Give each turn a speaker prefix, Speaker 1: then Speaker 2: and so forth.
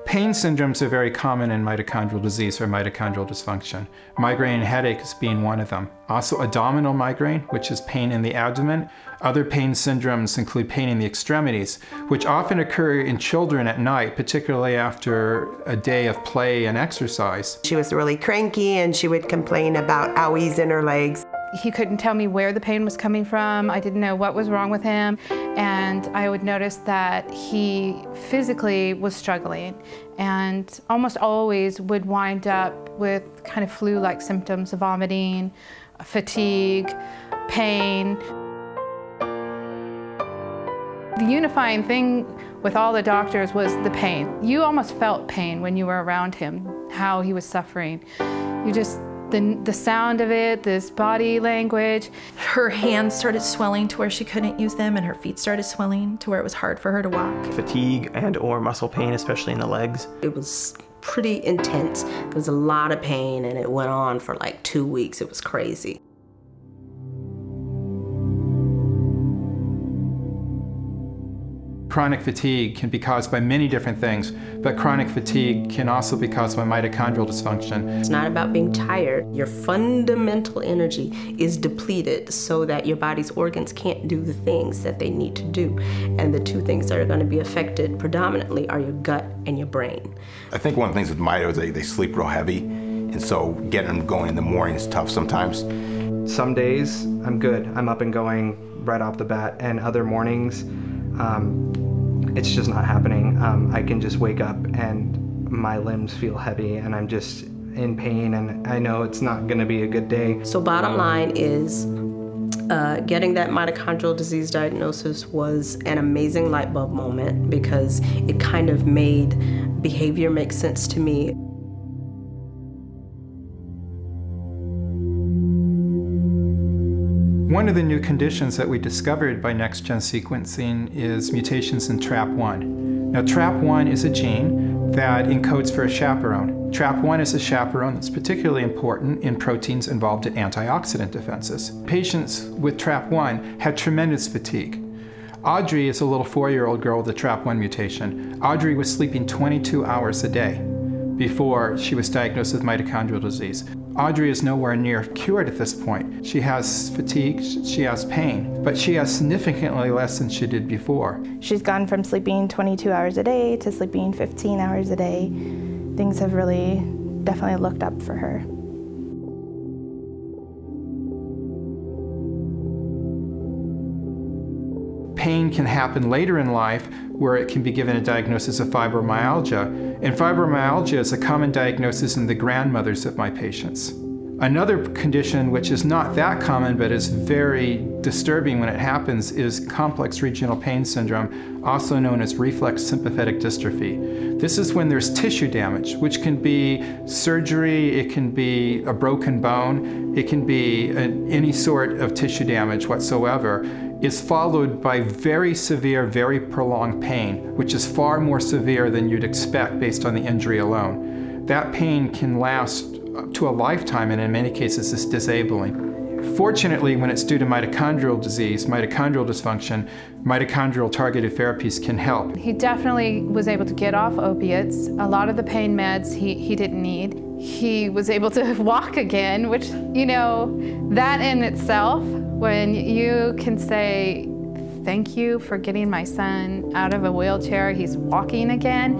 Speaker 1: Pain syndromes are very common in mitochondrial disease or mitochondrial dysfunction. Migraine and headaches being one of them. Also abdominal migraine, which is pain in the abdomen. Other pain syndromes include pain in the extremities, which often occur in children at night, particularly after a day of play and exercise.
Speaker 2: She was really cranky and she would complain about owies in her legs.
Speaker 3: He couldn't tell me where the pain was coming from. I didn't know what was wrong with him. And I would notice that he physically was struggling and almost always would wind up with kind of flu-like symptoms of vomiting, fatigue, pain. The unifying thing with all the doctors was the pain. You almost felt pain when you were around him, how he was suffering. You just, the sound of it, this body language.
Speaker 4: Her hands started swelling to where she couldn't use them, and her feet started swelling to where it was hard for her to walk.
Speaker 5: Fatigue and or muscle pain, especially in the legs.
Speaker 2: It was pretty intense. There was a lot of pain and it went on for like 2 weeks. It was crazy.
Speaker 1: Chronic fatigue can be caused by many different things, but chronic fatigue can also be caused by mitochondrial dysfunction.
Speaker 2: It's not about being tired. Your fundamental energy is depleted so that your body's organs can't do the things that they need to do. And the two things that are going to be affected predominantly are your gut and your brain.
Speaker 6: I think one of the things with mito is they sleep real heavy, and so getting them going in the morning is tough sometimes.
Speaker 5: Some days I'm good, I'm up and going right off the bat, and other mornings it's just not happening. I can just wake up and my limbs feel heavy and I'm just in pain, and I know it's not going to be a good day.
Speaker 2: So bottom line is getting that mitochondrial disease diagnosis was an amazing light bulb moment because it kind of made behavior make sense to me.
Speaker 1: One of the new conditions that we discovered by next-gen sequencing is mutations in TRAP1. Now, TRAP1 is a gene that encodes for a chaperone. TRAP1 is a chaperone that's particularly important in proteins involved in antioxidant defenses. Patients with TRAP1 had tremendous fatigue. Audrey is a little 4-year-old girl with a TRAP1 mutation. Audrey was sleeping 22 hours a day before she was diagnosed with mitochondrial disease. Audrey is nowhere near cured at this point. She has fatigue, she has pain, but she has significantly less than she did before.
Speaker 7: She's gone from sleeping 22 hours a day to sleeping 15 hours a day. Things have really definitely looked up for her.
Speaker 1: Pain can happen later in life where it can be given a diagnosis of fibromyalgia. And fibromyalgia is a common diagnosis in the grandmothers of my patients. Another condition which is not that common but is very disturbing when it happens is complex regional pain syndrome, also known as reflex sympathetic dystrophy. This is when there's tissue damage, which can be surgery, it can be a broken bone, it can be any sort of tissue damage whatsoever. Is followed by very severe, very prolonged pain, which is far more severe than you'd expect based on the injury alone. That pain can last to a lifetime, and in many cases is disabling. Fortunately, when it's due to mitochondrial disease, mitochondrial dysfunction, mitochondrial targeted therapies can help.
Speaker 3: He definitely was able to get off opiates. A lot of the pain meds he didn't need. He was able to walk again, which, you know, that in itself, when you can say, thank you for getting my son out of a wheelchair, he's walking again.